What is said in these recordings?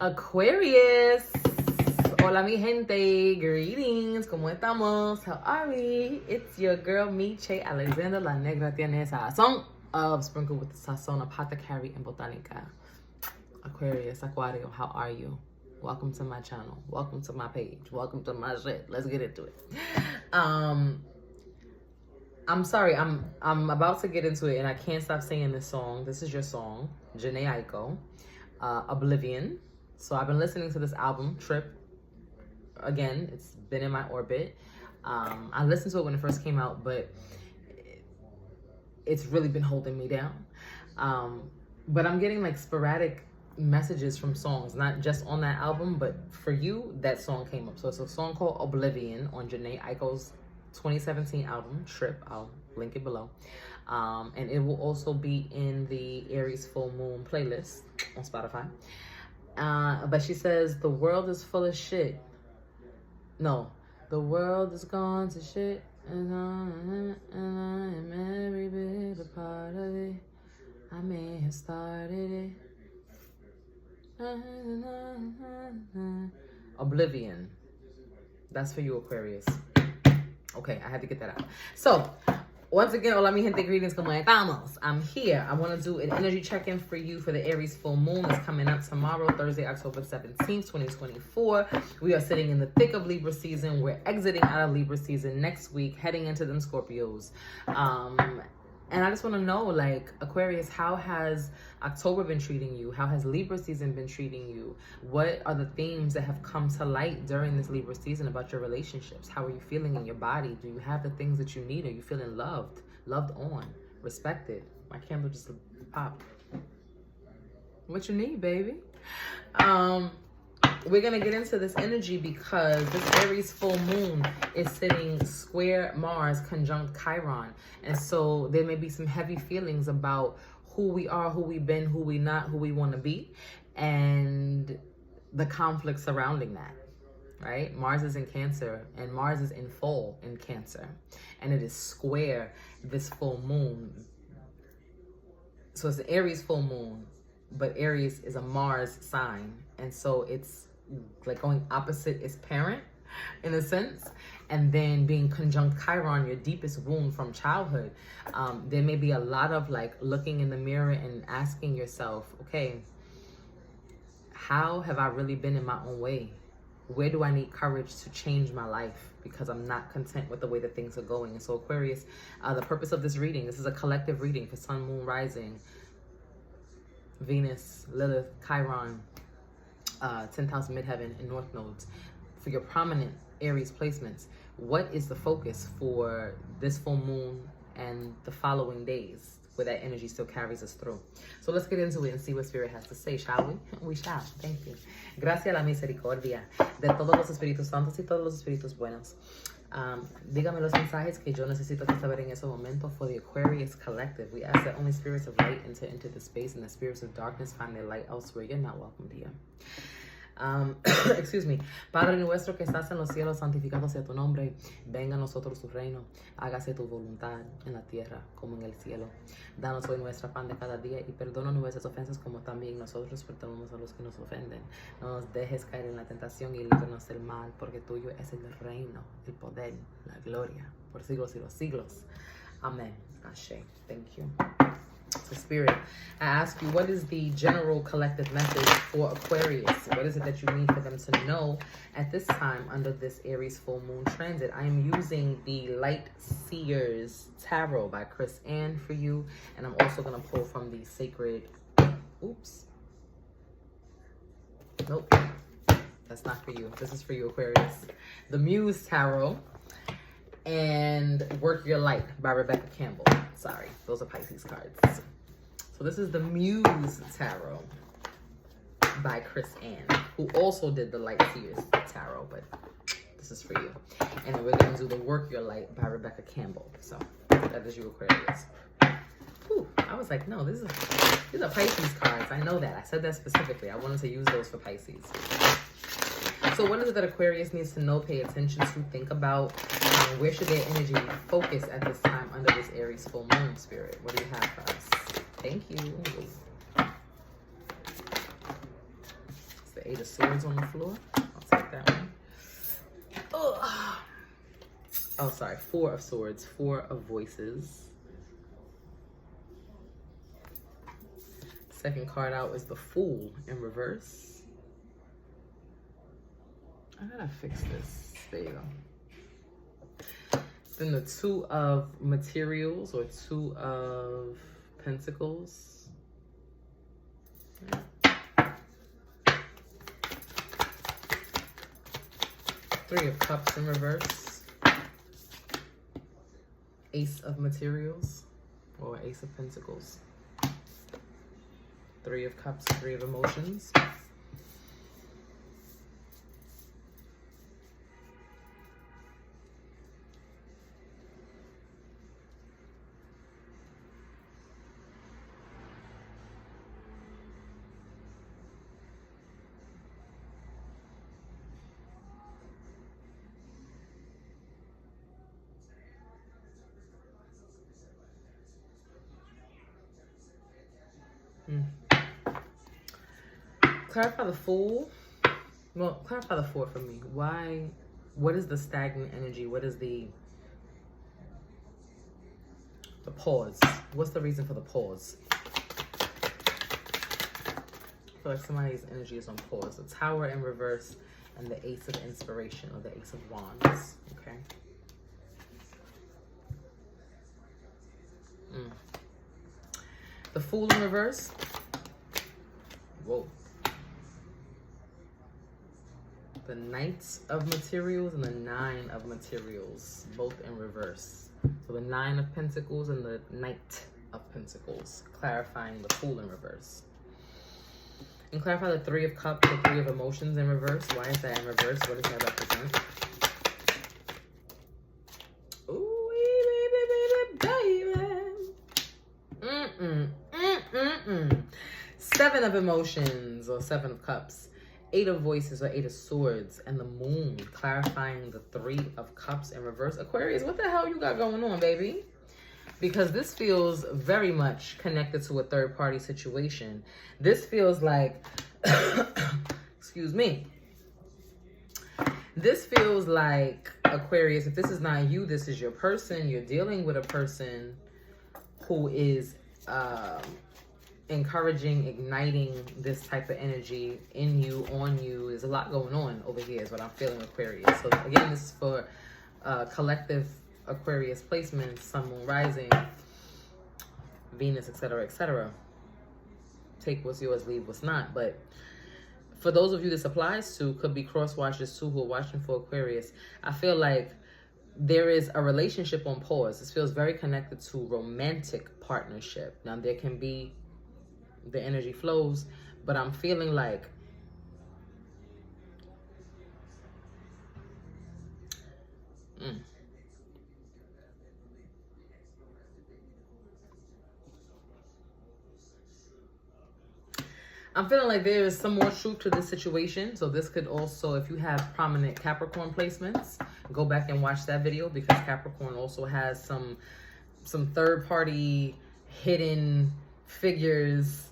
Aquarius. Hola mi gente, greetings, ¿cómo estamos? How are we? It's your girl, me, Che Alexander, la negratienesazon of Sprinkle with the Sazon Apothecary and Botanica. Aquarius, Aquario, how are you? Welcome to my channel. Welcome to my page. Welcome to my shit. Let's get into it. I'm sorry, I'm about to get into it and I can't stop singing this song. This is your song, Jhene Aiko, Oblivion. So I've been listening to this album, Trip. Again, it's been in my orbit. I listened to it when it first came out, but it's really been holding me down. But I'm getting like sporadic messages from songs, not just on that album, but for you, that song came up. So it's a song called Oblivion on Jhene Aiko's 2017 album, Trip. I'll link it below. And it will also be in the Aries full moon playlist on Spotify. But she says, the world is full of shit. No, the world is gone to shit, and I am every bit a part of it. I may have started it. Oblivion. That's for you, Aquarius. Okay, I had to get that out. So, once again, hola mi gente, greetings, como estamos? I'm here. I want to do an energy check-in for you for the Aries full moon. It's coming up tomorrow, Thursday, October 17th, 2024. We are sitting in the thick of Libra season. We're exiting out of Libra season next week, heading into them Scorpios. And I just want to know, like, Aquarius, how has October been treating you? How has Libra season been treating you? What are the themes that have come to light during this Libra season about your relationships? How are you feeling in your body? Do you have the things that you need? Are you feeling loved, loved on, respected? My candle just popped. What you need, baby? We're going to get into this energy because this Aries full moon is sitting square Mars conjunct Chiron. And so there may be some heavy feelings about who we are, who we've been, who we not, who we want to be, and the conflict surrounding that, right? Mars is in Cancer and Mars is in full in Cancer. And it is square this full moon. So it's an Aries full moon, but Aries is a Mars sign. And so it's like going opposite its parent in a sense, and then being conjunct Chiron, your deepest wound from childhood. There may be a lot of like looking in the mirror and asking yourself, okay, how have I really been in my own way? Where do I need courage to change my life because I'm not content with the way that things are going? And so Aquarius, the purpose of this reading, this is a collective reading for Sun, Moon, Rising, Venus, Lilith, Chiron, 10th house, midheaven, and north nodes. For your prominent Aries placements, what is the focus for this full moon and the following days where that energy still carries us through? So let's get into it and see what Spirit has to say, shall we? We shall. Thank you. Gracias a la misericordia de todos los espíritus santos y todos los espíritus buenos. Dígame los mensajes que yo necesito saber en ese momento for the Aquarius collective. We ask that only spirits of light enter into the space and the spirits of darkness find their light elsewhere. You're not welcome here. Excuse me. Padre nuestro que estás en los cielos, santificado sea tu nombre. Venga a nosotros tu reino. Hágase tu voluntad en la tierra como en el cielo. Danos hoy nuestra pan de cada día y perdona nuestras ofensas como también nosotros perdonamos a los que nos ofenden. No nos dejes caer en la tentación y líbranos del mal, porque tuyo es el reino, el poder, la gloria, por siglos y los siglos. Amen. Ashe. Thank you. So Spirit, I ask you, what is the general collective message for Aquarius? What is it that you need for them to know at this time under this Aries full moon transit? I am using the Light Seers Tarot by Chris Ann for you. And I'm also going to pull from the Sacred... Oops. Nope. That's not for you. This is for you, Aquarius. The Muse Tarot and Work Your Light by Rebecca Campbell. Sorry, those are Pisces cards. So this is the Muse Tarot by Chris Ann, who also did the Light Seers Tarot, but this is for you. And then we're going to do the Work Your Light by Rebecca Campbell. So that is you, Aquarius. Whew, I was like, no, these are Pisces cards. I know that. I said that specifically. I wanted to use those for Pisces. So what is it that Aquarius needs to know, pay attention to, think about? Where should their energy focus at this time under this Aries full moon, Spirit? What do you have for us? Thank you. It's the the Eight of Swords on the floor. I'll take that one. Ugh. Oh, sorry. Four of Swords. Four of Voices. Second card out is the Fool in reverse. I gotta fix this. There you go. Then the Two of Materials or Two of Pentacles. Three of Cups in reverse. Ace of Materials or Ace of Pentacles. Three of Cups, Three of Emotions. Clarify the Fool. Well, clarify the Four for me. Why? What is the stagnant energy? What is the pause? What's the reason for the pause? I feel like somebody's energy is on pause. The Tower in reverse and the Ace of Inspiration or the Ace of Wands. Okay. The Fool in reverse. Whoa. The Knight of Materials and the Nine of Materials, both in reverse. So the Nine of Pentacles and the Knight of Pentacles, clarifying the Fool in reverse. And clarify the Three of Cups, the Three of Emotions in reverse. Why is that in reverse? What does that represent? Ooh, baby. Seven of Emotions or Seven of Cups. Eight of Voices or Eight of Swords, and the Moon, clarifying the Three of Cups in reverse. Aquarius, what the hell you got going on, baby? Because this feels very much connected to a third-party situation. This feels like, excuse me. This feels like, Aquarius, if this is not you, this is your person. You're dealing with a person who is encouraging, igniting this type of energy in you, on you. There's a lot going on over here is what I'm feeling, Aquarius. So again, this is for collective Aquarius placements, Sun, Moon, Rising, Venus, etc., etc. Take what's yours, leave what's not. But for those of you this applies to, could be cross watchers too who are watching for Aquarius, I feel like there is a relationship on pause. This feels very connected to romantic partnership. Now there can be, the energy flows, but I'm feeling like I'm feeling like there is some more truth to this situation. So this could also, if you have prominent Capricorn placements, go back and watch that video, because Capricorn also has some third-party hidden figures.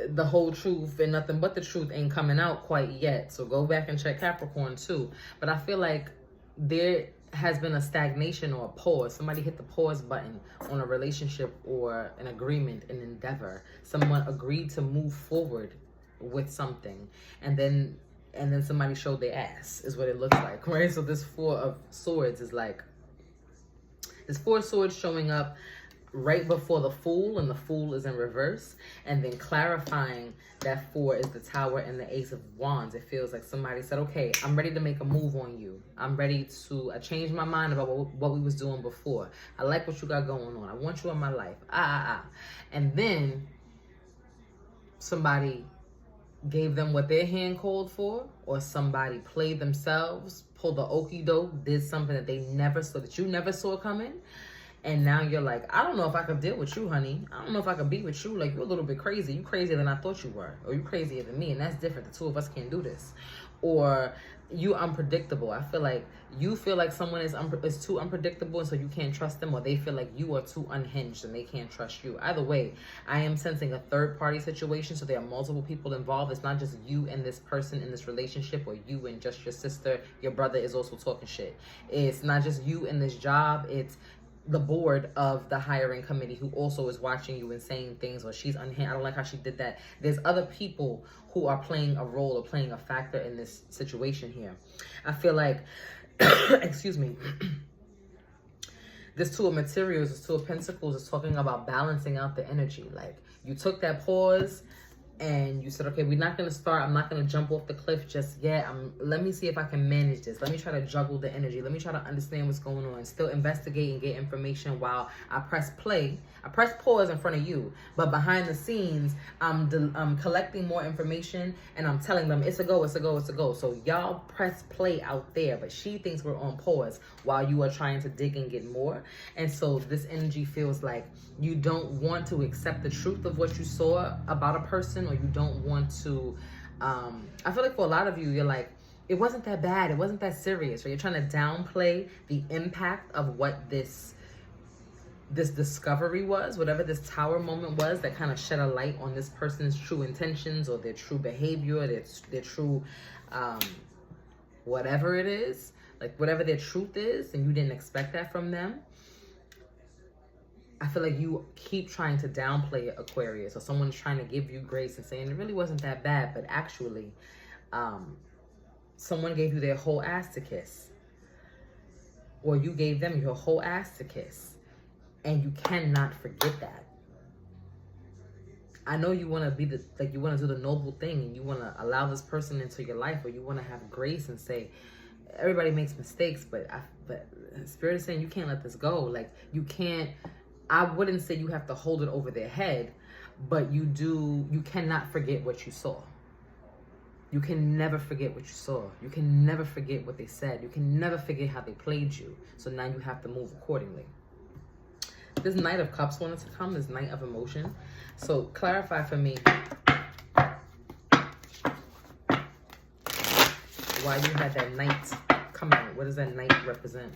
The whole truth and nothing but the truth ain't coming out quite yet. So go back and check Capricorn too. But I feel like there has been a stagnation or a pause. Somebody hit the pause button on a relationship or an agreement, an endeavor. Someone agreed to move forward with something, and then somebody showed their ass, is what it looks like, right? So this Four of Swords is like, this Four of Swords showing up right before the Fool, and the Fool is in reverse, and then clarifying that Four is the Tower and the Ace of Wands. It feels like somebody said, okay, I'm ready to make a move on you. I'm ready to change my mind about what we was doing before. I like what you got going on. I want you in my life. And then somebody gave them what their hand called for, or somebody played themselves, pulled the okie doke, did something that they never saw, that you never saw coming. And now you're like, I don't know if I could deal with you, honey. I don't know if I could be with you. Like, you're a little bit crazy. You crazier than I thought you were. Or you crazier than me. And that's different. The two of us can't do this. Or you unpredictable. I feel like you feel like someone is too unpredictable, and so you can't trust them, or they feel like you are too unhinged and they can't trust you. Either way, I am sensing a third party situation, so there are multiple people involved. It's not just you and this person in this relationship, or you and just your sister. Your brother is also talking shit. It's not just you in this job. It's the board of the hiring committee who also is watching you and saying things, or she's unhinged. I don't like how she did that. There's other people who are playing a role or playing a factor in this situation here. I feel like, excuse me, this Two of Materials, this Two of Pentacles is talking about balancing out the energy. Like, you took that pause and you said, okay, we're not going to start. I'm not going to jump off the cliff just yet. Let me see if I can manage this. Let me try to juggle the energy. Let me try to understand what's going on. Still investigate and get information while I press play. I press pause in front of you. But behind the scenes, I'm collecting more information and I'm telling them it's a go, it's a go, it's a go. So y'all press play out there. But she thinks we're on pause while you are trying to dig and get more. And so this energy feels like you don't want to accept the truth of what you saw about a person, or you don't want to, I feel like for a lot of you, you're like, it wasn't that bad, it wasn't that serious, or you're trying to downplay the impact of what this discovery was, whatever this tower moment was that kind of shed a light on this person's true intentions, or their true behavior, their true, whatever it is, like whatever their truth is, and you didn't expect that from them. I feel like you keep trying to downplay it, Aquarius, or someone's trying to give you grace and saying it really wasn't that bad, but actually, someone gave you their whole ass to kiss, or you gave them your whole ass to kiss, and you cannot forget that. I know you want to be you want to do the noble thing, and you want to allow this person into your life, or you want to have grace and say, everybody makes mistakes, but Spirit is saying you can't let this go. Like, you can't. I wouldn't say you have to hold it over their head, but you cannot forget what you saw. You can never forget what you saw. You can never forget what they said. You can never forget how they played you. So now you have to move accordingly. This Knight of Cups wanted to come, this Knight of Emotion. So clarify for me why you had that Knight come out. What does that Knight represent?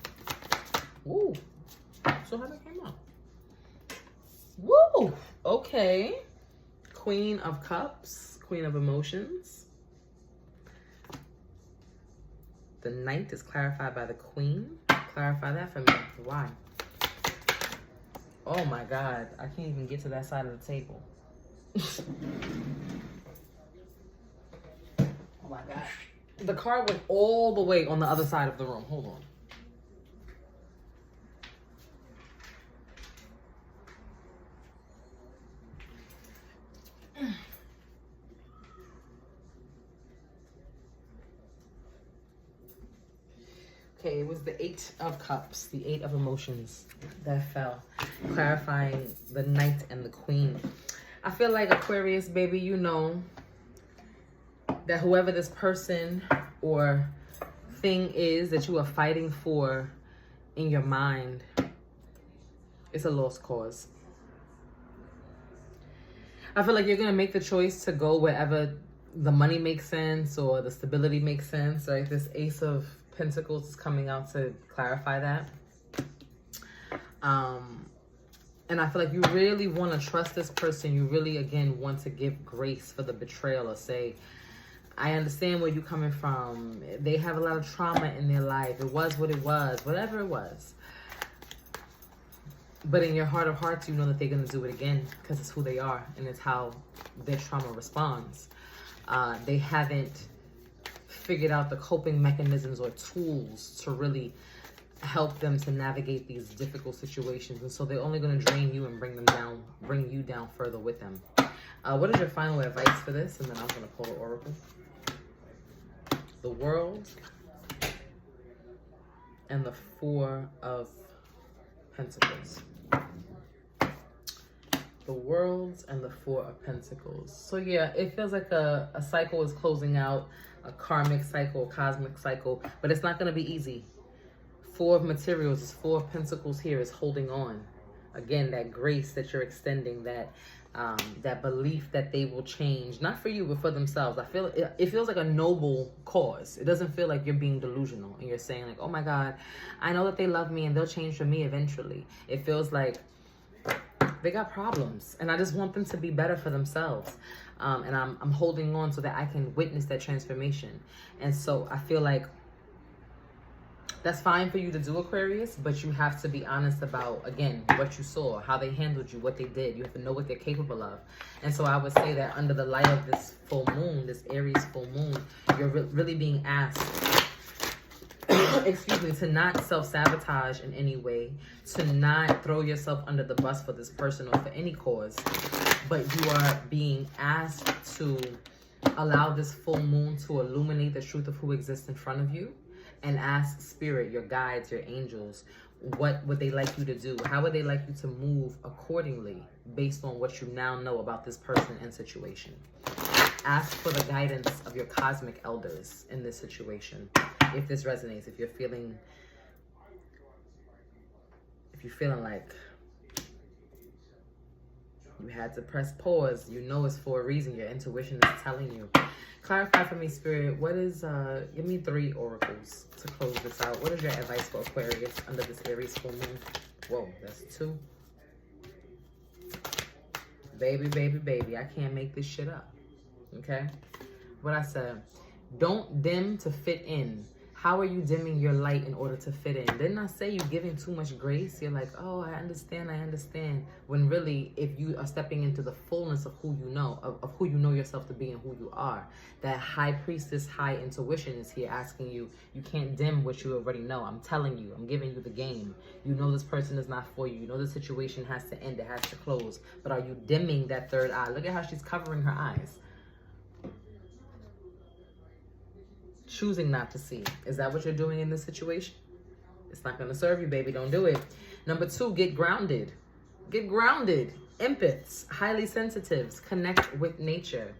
Woo. So how that came out? Woo! Okay. Queen of Cups, Queen of Emotions. The Knight is clarified by the Queen. Clarify that for me. Why? Oh my God. I can't even get to that side of the table. Oh my God. The card went all the way on the other side of the room. Hold on. Okay, it was the Eight of Cups, the Eight of Emotions that fell, clarifying the Knight and the Queen. I feel like, Aquarius, baby, you know that whoever this person or thing is that you are fighting for in your mind, it's a lost cause. I feel like you're going to make the choice to go wherever the money makes sense or the stability makes sense. Like, this Ace of Pentacles is coming out to clarify that. And I feel like you really want to trust this person. You really, again, want to give grace for the betrayal, or say, I understand where you're coming from. They have a lot of trauma in their life. It was what it was, whatever it was. But in your heart of hearts, you know that they're going to do it again, because it's who they are and it's how their trauma responds. They haven't figured out the coping mechanisms or tools to really help them to navigate these difficult situations, and so they're only going to drain you and bring you down further with them. What is your final advice for this? And then I'm going to pull the oracle. The World and the Four of Pentacles. The World and the Four of Pentacles. So yeah, it feels like a cycle is closing out, a karmic cycle, cosmic cycle, but it's not going to be easy Four of materials is Four of Pentacles here is holding on. Again, that grace that you're extending, that belief that they will change, not for you, but for themselves. I feel it feels like a noble cause. It doesn't feel like you're being delusional and you're saying like, oh my God, I know that they love me and they'll change for me eventually. It feels like they got problems and I just want them to be better for themselves. And I'm holding on so that I can witness that transformation. And so I feel like that's fine for you to do, Aquarius, but you have to be honest about, again, what you saw, how they handled you, what they did. You have to know what they're capable of. And so I would say that under the light of this full moon, this Aries full moon, you're really being asked, excuse me, to not self-sabotage in any way, to not throw yourself under the bus for this person or for any cause, but you are being asked to allow this full moon to illuminate the truth of who exists in front of you. And ask Spirit, your guides, your angels, what would they like you to do? How would they like you to move accordingly based on what you now know about this person and situation? Ask for the guidance of your cosmic elders in this situation. If this resonates, if you're feeling like you had to press pause, you know it's for a reason. Your intuition is telling you. Clarify for me, Spirit, what is, give me 3 oracles to close this out. What is your advice for Aquarius under this Aries full moon? Whoa, that's 2. Baby, baby, baby, I can't make this shit up, okay? What I said, don't dim to fit in. How are you dimming your light in order to fit in? Didn't I say you're giving too much grace? You're like, oh, I understand. When really, if you are stepping into the fullness of who you know, of who you know yourself to be and who you are, that high priestess, high intuition is here asking you, you can't dim what you already know. I'm telling you, I'm giving you the game. You know this person is not for you. You know the situation has to end, it has to close. But are you dimming that third eye? Look at how she's covering her eyes. Choosing not to see. Is that what you're doing in this situation? It's not going to serve you, baby. Don't do it. Number 2, get grounded. Get grounded. Empaths, highly sensitives, connect with nature.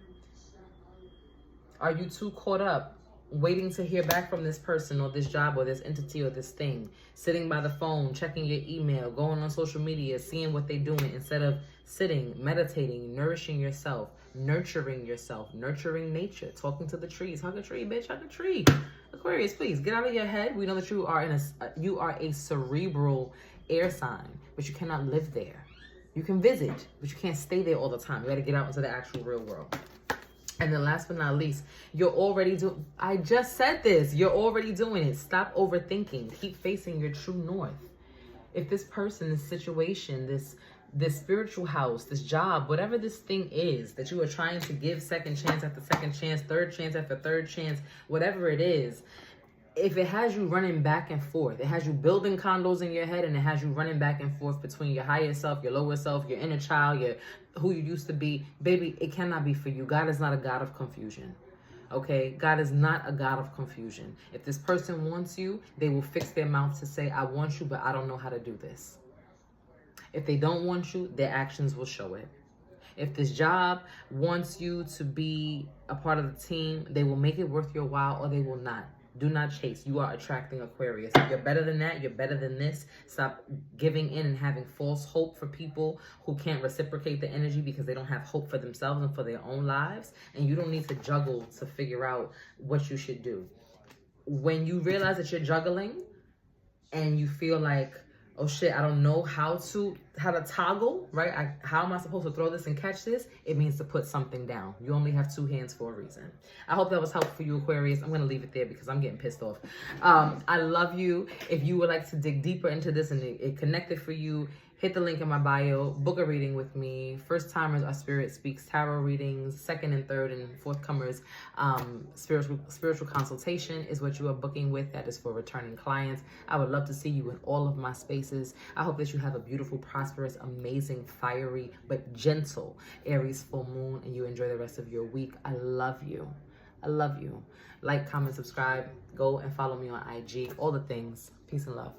Are you too caught up waiting to hear back from this person or this job or this entity or this thing? Sitting by the phone, checking your email, going on social media, seeing what they're doing instead of sitting, meditating, nourishing yourself, nurturing nature, talking to the trees. Hug a tree, bitch, hug a tree. Aquarius, please get out of your head. We know that you are you are a cerebral air sign, but you cannot live there. You can visit, but you can't stay there all the time. You got to get out into the actual real world. And then last but not least, you're already doing, I just said this, you're already doing it. Stop overthinking. Keep facing your true north. If this person, this situation, this spiritual house, this job, whatever this thing is that you are trying to give second chance after second chance, third chance after third chance, whatever it is, if it has you running back and forth, it has you building condos in your head and it has you running back and forth between your higher self, your lower self, your inner child, who you used to be, baby, it cannot be for you. God is not a God of confusion. Okay, God is not a God of confusion. If this person wants you, they will fix their mouth to say, I want you, but I don't know how to do this. If they don't want you, their actions will show it. If this job wants you to be a part of the team, they will make it worth your while or they will not. Do not chase. You are attracting Aquarius. If you're better than that, you're better than this. Stop giving in and having false hope for people who can't reciprocate the energy because they don't have hope for themselves and for their own lives. And you don't need to juggle to figure out what you should do. When you realize that you're juggling and you feel like, oh shit, I don't know how to toggle, right? How am I supposed to throw this and catch this? It means to put something down. You only have 2 hands for a reason. I hope that was helpful for you, Aquarius. I'm going to leave it there because I'm getting pissed off. I love you. If you would like to dig deeper into this and it connected for you, hit the link in my bio, book a reading with me. First timers are Spirit Speaks Tarot readings. Second and third and fourth comers, spiritual consultation is what you are booking with. That is for returning clients. I would love to see you in all of my spaces. I hope that you have a beautiful, prosperous, amazing, fiery, but gentle Aries full moon and you enjoy the rest of your week. I love you. I love you. Like, comment, subscribe. Go and follow me on IG. All the things. Peace and love.